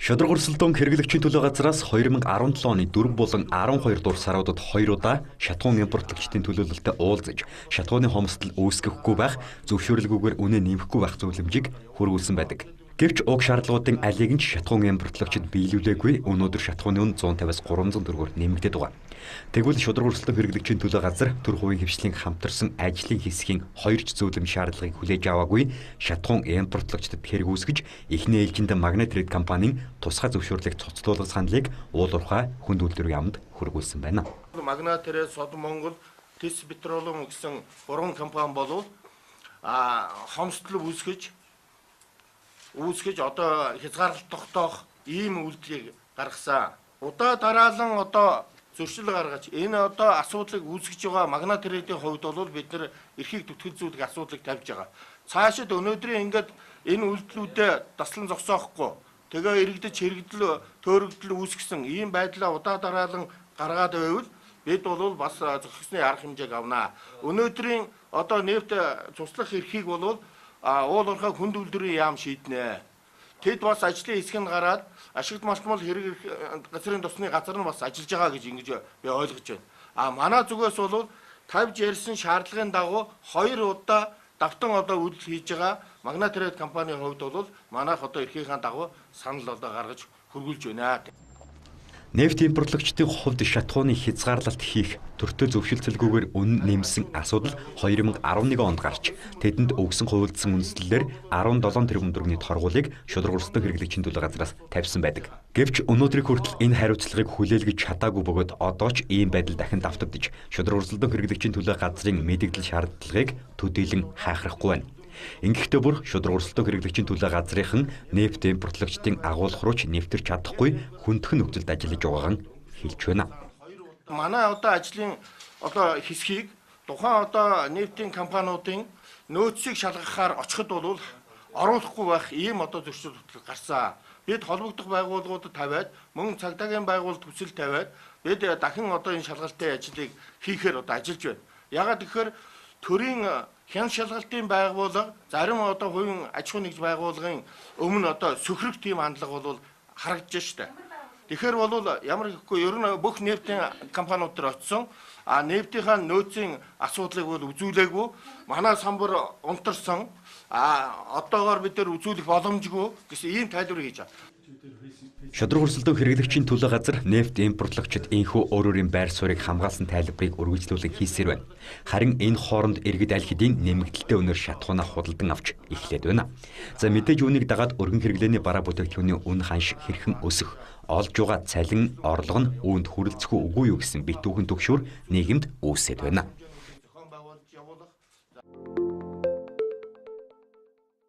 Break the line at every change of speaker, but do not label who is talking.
Шударга хэрэглэгчийн төлөө газраас 2017 оны 4 болон 12 дугаар саруудад 2 удаа шатхуун импортлагчдын төлөөлөлтөд уулзаж, шатхууны хомсдол үүсгэхгүй байх, зөвшөөрлгүйгээр үнэ нэмэхгүй байх зөвлөмжийг хөрвүүлсэн байдаг. Гэвч уг шаардлагуудын алийг нь шатхуун импортлагчид биелүүлээгүй, өнөөдөр шатхууны үн 150-аас 300 төгрөгөөр нэмэгдээд байгаа. Тэгвэл шударга өрсөлдөөн хэрэглэгчийн төлөө газар төр хувийн хвшлийн хамтарсан ажлын хэсгийн 2 ч зөвлөм шаардлагыг хүлээж аваагүй шатхуун импортлагчдад хэрэг үүсгэж, эхний ээлжинд Магнат Ред компанийн тусгай зөвшөөрлийг цуцлуулах саналыг уул уурхай хүнд үйлдвэрийн яамд хөргүүлсэн байна.
Магнат Ред, Содон Монгол, Тэс Петролиум гэсэн 3 компани болов хомсдол үүсгэж одоо хязгаарлалт тогтоох ийм үйлдэлийг гаргасан. Удаа дараалан одоо зөрчил гаргаж энэ одоо асуудлыг үүсгэж байгаа Магнат Редийн хувьд бол бид нар эрхийг түтгэлзүүлэх асуудлыг тавьж байгаа. Цаашид өнөөдрийн ингээд энэ үйлдэлүүдэд таслан зогсоохгүй тэгээ иргэдэж хэрэгдэл төөрөгдөл үүсгэсэн ийм байдлаа удаа дараалан гаргаад байвал бид бол бас зохисны арга хэмжээг авнаа. Өнөөдрийн одоо нефт цуслах эрхийг бол уул уурхай хүнд үйлдвэрийн яам шийднэ. Тэд бас ажлын хэсэг нь гараад ашигт малтмал хэрэг газрын тосны газар нь бас ажиллаж байгаа гэж ингэж би ойлгож байна. Манай зүгээс бол тавьж ярьсан шаардлагын дагуу 2 удаа давтан одоо үйлдэл хийж байгаа Магнат Ред компанийн хувьд бол манайх одоо эрхийнхаа дагуу санал одоо гаргаж хөргүүлж байна.
Нефт импортлагчдын хувьд шатхууны хязгаарлалт хийх төртөө зөвшөлтөлгүйгээр үнэ нэмсэн асуудал 2011 онд гарч тэдэнд өгсөн хувилдсан үндэслэлээр 17 тэрбум төгрөгийн торгуулийг шударга өрсөлдөөн хэрэглэгчийн төлөө газраас тавьсан байдаг. Гэвч өнөөдрийг хүртэл энэ хариуцлагыг хүлээлгэж чадаагүй бөгөөд одоо ч ийм байдал дахин давтагдж шударга өрсөлдөөн хэрэглэгчийн төлөө газрын мэдээлэл шаардлагыг төдийлөн хайхрахгүй байна. Ингэхдээ бүр шударга өрсөлдөөн хэрэглэгчийн төлөө газрынхан нефт импортлагчдын агуулга руу ч нэвтэрч чадахгүй хүндхэн нөхцөлд ажиллаж байгаагаа хэлж байна.
Манай одоо ажлын одоо хэсгийг тухайн одоо нефтийн компаниудын нөөцийг шалгахаар очиход бол оруулахгүй байх ийм одоо зөрчил гарсан. Бид холбогдох байгууллагуудад тавиад мөн цагдаагийн байгууллагад төсөл тавиад бид дахин одоо энэ шалгалтын ажлыг хийхээр одоо ажиллаж байна. Ягаад гэхээр төрийн хян шалгалтын байгууллага зарим одоо хувийн аж ахуйн нэгж байгууллагын өмнө одоо сөхрөх тийм хандлага бол харагдаж штэ. Тэгэхээр бол ямар гэхгүй ер нь бүх нефтийн компаниуд төр очсон нефтийнхаа нөөцийн асуудлыг бол үзүүлээгүй манай самбар унтарсан одоогоор бид нар үзүүлэх боломжгүй гэсэн ийм тайлбарыг хийж байгаа.
Шударга өрсөлдөөн хэрэглэгчийн төлөө газар нефт импортлагчид энэхүү өөрөөрийн байр суурийг хамгаалсан тайлбарыг үргэлжлүүлэн хийсээр байна. Харин энэ хооронд иргэд аль хэдийн нэмэгдэлтэй үнээр шатхуунаа худалдан авч эхлээд байна. За мэдээж үүнийг дагаад өргөн хэрэглээний бараа бүтээгдэхүүний үн ханш хэрхэн өсөх, олж байгаа цалин орлого нь үүнд хүрэлцэх үгүй юу гэсэн битүүхэн түгшүүр нийгэмд үүсээд байна.